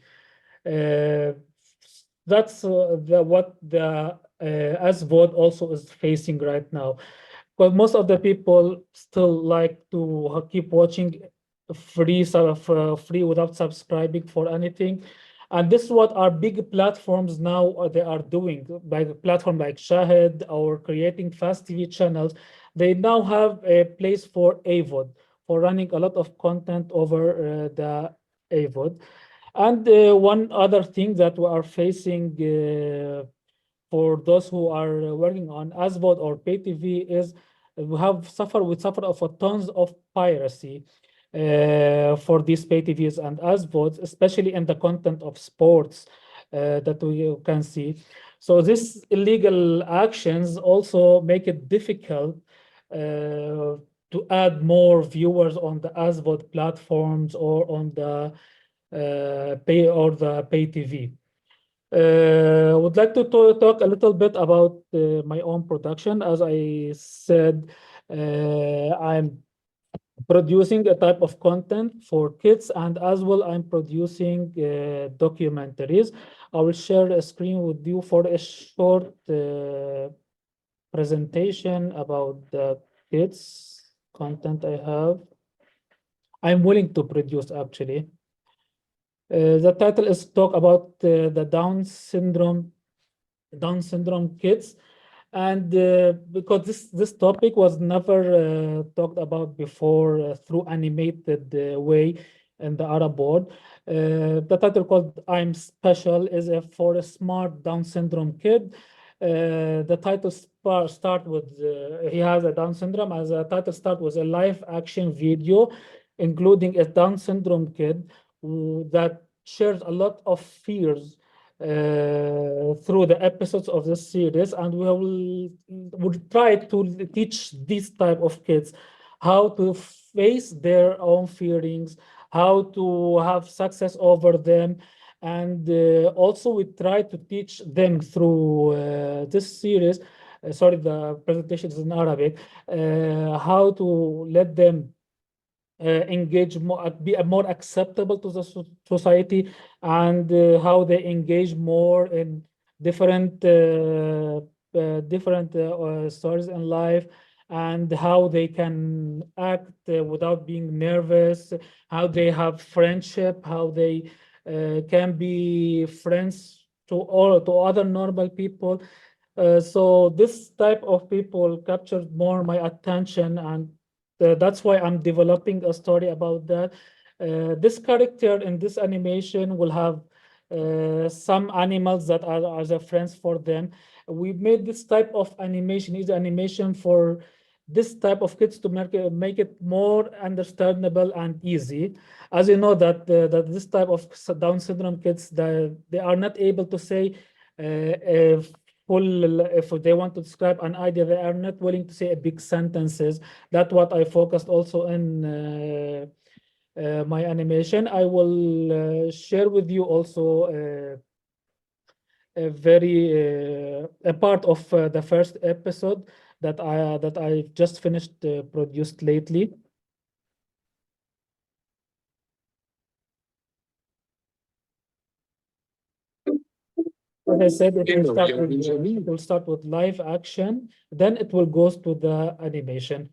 That's what the ASVOD also is facing right now. Because most of the people still like to keep watching free without subscribing for anything. And this is what our big platforms now they are doing. By the platform like Shahid or creating fast TV channels, they now have a place for AVOD, for running a lot of content over the AVOD. And one other thing that we are facing for those who are working on ASVOD or pay TV is we suffer of a tons of piracy for these pay TVs and ASVODs, especially in the content of sports that we can see. So these illegal actions also make it difficult to add more viewers on the ASVOD platforms or on the pay TV. I would like to talk a little bit about my own production. As I said, I'm producing a type of content for kids, and as well I'm producing documentaries. I will share a screen with you for a short presentation about the kids content I have. I'm willing to produce actually. The title is talk about the Down syndrome kids, and because this topic was never talked about before through animated way in the Arab world. The title called "I'm Special" is for a smart Down syndrome kid. The title start with he has a Down syndrome. As a title start with a live action video, including a Down syndrome kid that shares a lot of fears through the episodes of this series, and we'll try to teach these type of kids how to face their own feelings, how to have success over them, and also we try to teach them through this series. Sorry, the presentation is in Arabic. How to let them engage more, be more acceptable to the society, and how they engage more in different stories in life, and how they can act without being nervous, how they have friendship, how they can be friends to other normal people. So this type of people captured more my attention, and that's why I'm developing a story about that. This character in this animation will have some animals that are the friends for them. We made this type of animation, is animation for this type of kids to make it more understandable and easy. As you know that that this type of Down syndrome kids, they are not able to say if they want to describe an idea, they are not willing to say big sentences. That's what I focused also in my animation. I will share with you also a part of the first episode that I just finished produced lately. As I said, it will start with live action, then it will go to the animation.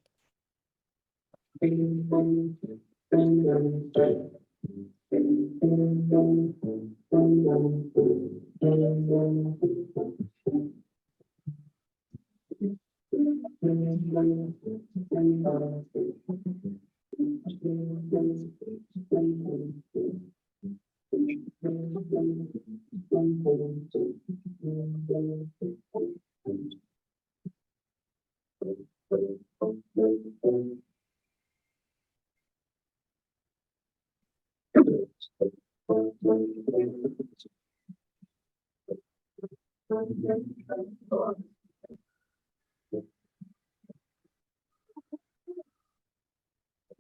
ما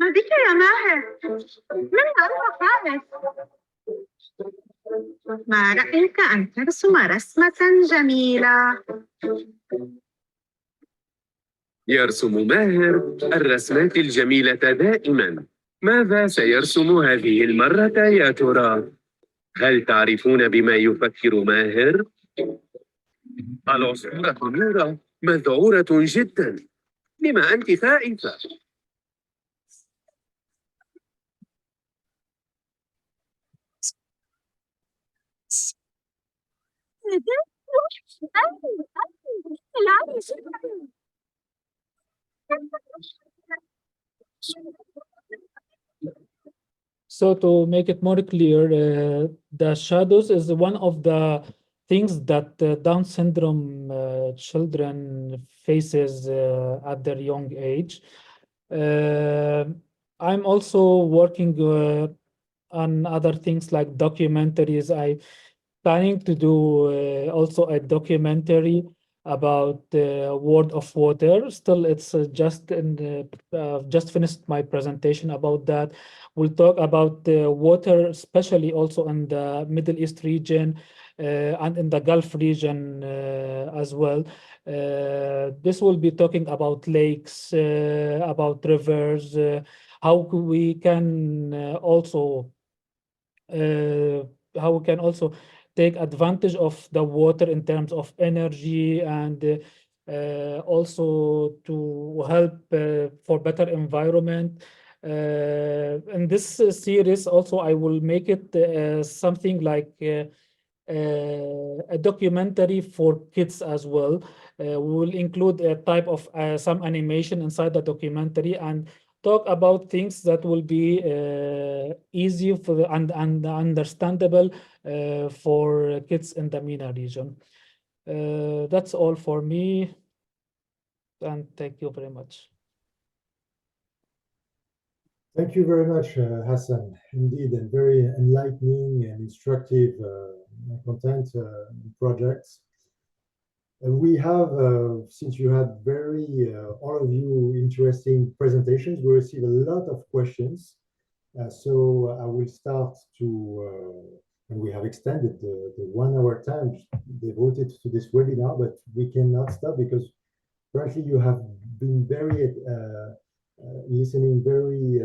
بك يا ماهر؟ من أربع خامس؟ ما رأيك أن ترسم رسمة جميلة؟ يرسم ماهر الرسمات الجميلة دائما. ماذا سيرسم هذه المرة يا ترى؟ هل تعرفون بما يفكر ماهر؟ العصفورة نورة مذعورة جدا. لما أنت خائفة؟ So to make it more clear, the shadows is one of the things that Down syndrome children faces at their young age. I'm also working on other things like documentaries. I'm planning to do also a documentary about the World of Water. Still, it's just finished my presentation about that. We'll talk about the water, especially also in the Middle East region and in the Gulf region as well. This will be talking about lakes, about rivers, how we can also take advantage of the water in terms of energy and also to help for better environment. In this series also I will make it something like a documentary for kids as well. We will include a type of some animation inside the documentary and talk about things that will be easy for the, and understandable for kids in the MENA region. That's all for me, and thank you very much. Thank you very much, Hassan. Indeed, and very enlightening and instructive content projects. We have, since you had all of you interesting presentations, we received a lot of questions. So I will start to, and we have extended the 1 hour time devoted to this webinar, but we cannot stop because frankly, you have been very listening very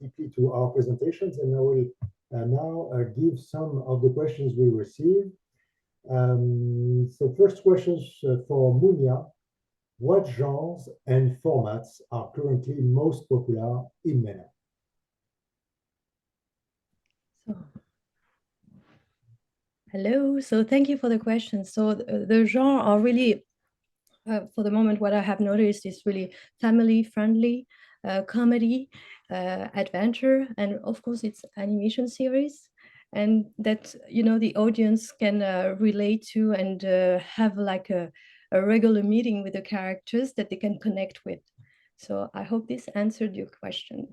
deeply to our presentations, and I will now give some of the questions we received. So first questions for Mounia. What genres and formats are currently most popular in MENA? Hello, so thank you for the question. So the genre are really, for the moment, what I have noticed is really family-friendly, comedy, adventure, and of course it's animation series. And that, you know, the audience can relate to and have like a regular meeting with the characters that they can connect with. So I hope this answered your question.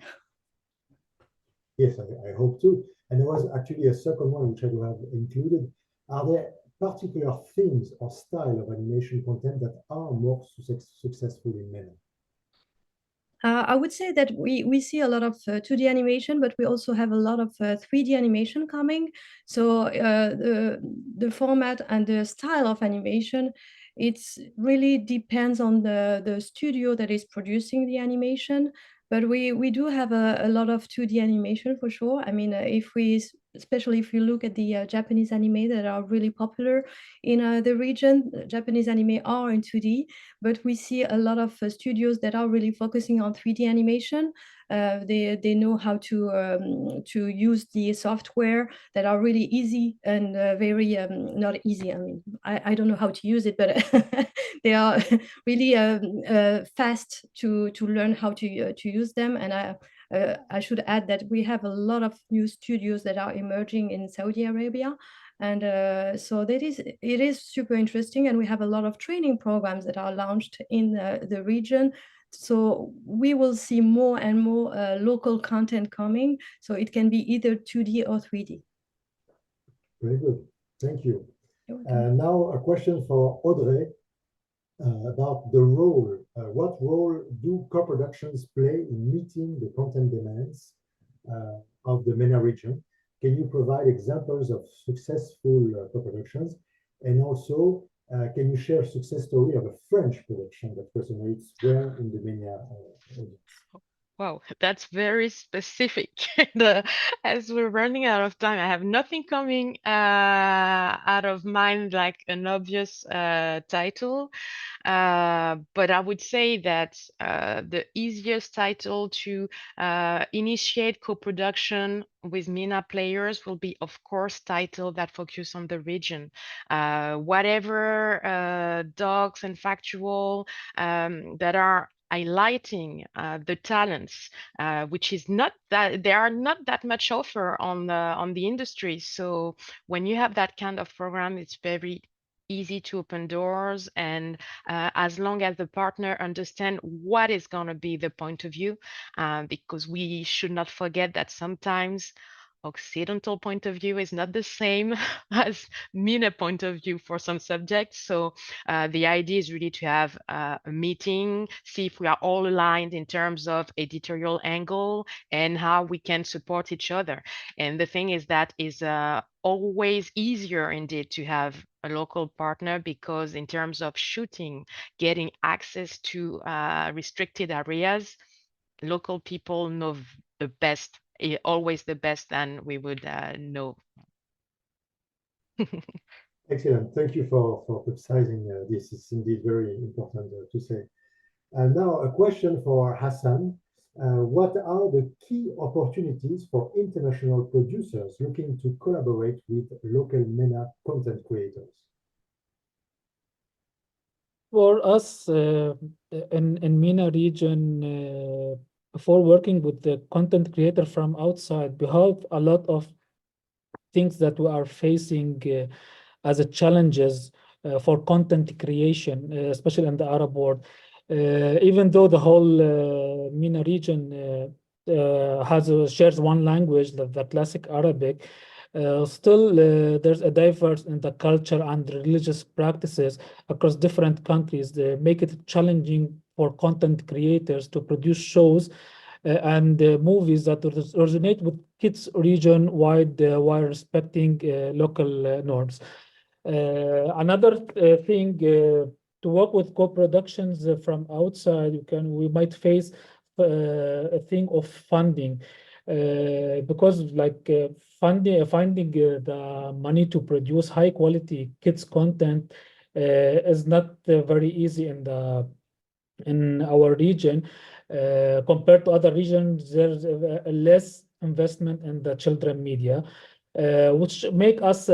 Yes, I hope too. And there was actually a second one which I will have included. Are there particular themes or style of animation content that are more successful in MENA? I would say that we see a lot of 2D animation, but we also have a lot of 3D animation coming. So the format and the style of animation, it's really depends on the studio that is producing the animation. But we do have a lot of 2D animation for sure. I mean, if we especially if you look at the Japanese anime that are really popular in the region. Japanese anime are in 2D, but we see a lot of studios that are really focusing on 3D animation. They know how to use the software that are really easy and very not easy. I mean, I don't know how to use it, but they are really fast to learn how to use them. And I should add that we have a lot of new studios that are emerging in Saudi Arabia. And so it is super interesting. And we have a lot of training programs that are launched in the region. So we will see more and more local content coming. So it can be either 2D or 3D. Very good. Thank you. Now a question for Audrey about the role. What role do co-productions play in meeting the content demands of the MENA region? Can you provide examples of successful co-productions? And also, can you share a success story of a French production that resonates well in the MENA audience? Wow, that's very specific. As we're running out of time, I have nothing coming out of mind like an obvious title. But I would say that the easiest title to initiate co-production with MENA players will be, of course, title that focus on the region. Whatever docs and factual that are highlighting the talents, which is not that there are not that much offer on the industry. So when you have that kind of program, it's very easy to open doors, and as long as the partner understand what is going to be the point of view, because we should not forget that sometimes Occidental point of view is not the same as MENA point of view for some subjects. So the idea is really to have a meeting, see if we are all aligned in terms of editorial angle and how we can support each other. And the thing is that is always easier indeed to have a local partner, because in terms of shooting, getting access to restricted areas, local people know the best, always the best than we would know. Excellent. Thank you for emphasizing this. It's indeed very important to say. And now a question for Hassan. What are the key opportunities for international producers looking to collaborate with local MENA content creators? For us in MENA region, before working with the content creator from outside, we have a lot of things that we are facing as a challenges for content creation, especially in the Arab world. Even though the whole MENA region shares one language, the classic Arabic, still there's a diverse in the culture and religious practices across different countries. They make it challenging for content creators to produce shows and movies that resonate with kids region-wide while respecting local norms. Another thing, to work with co-productions from outside, we might face a thing of funding. Because like finding the money to produce high quality kids content is not very easy in our region. Compared to other regions, there's less investment in the children media, which make us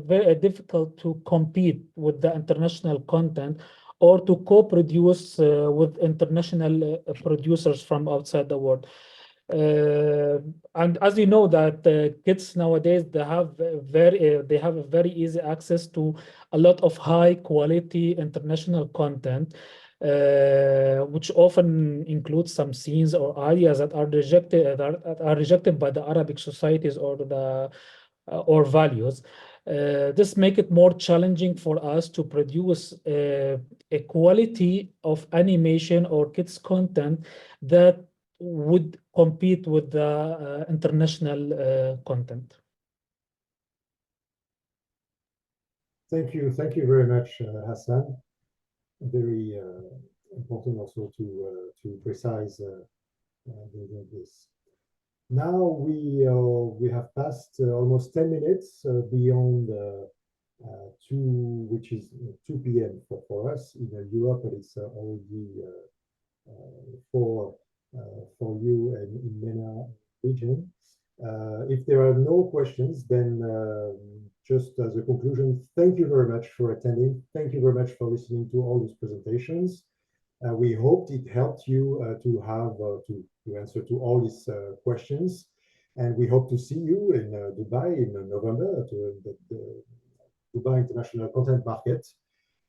very difficult to compete with the international content or to co-produce with international producers from outside the world. And as you know that kids nowadays, they have a very easy access to a lot of high quality international content, which often includes some scenes or ideas that are rejected by the Arabic societies or values. This make it more challenging for us to produce a quality of animation or kids content that would compete with the international content. Thank you very much, Hassan. Very important also to precise this. Now we have passed almost 10 minutes beyond 2, which is 2 p.m. for us. In Europe, it's already 4 for you and in MENA region. If there are no questions, then just as a conclusion, thank you very much for attending. Thank you very much for listening to all these presentations. We hoped it helped you to have to answer to all these questions, and we hope to see you in Dubai in November at the Dubai International Content Market,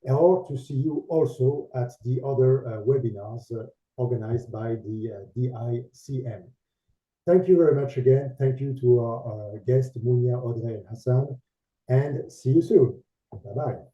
or to see you also at the other webinars organized by the DICM. Thank you very much again. Thank you to our guests, Mounia, Audrey, and Hassan, and see you soon. Bye-bye.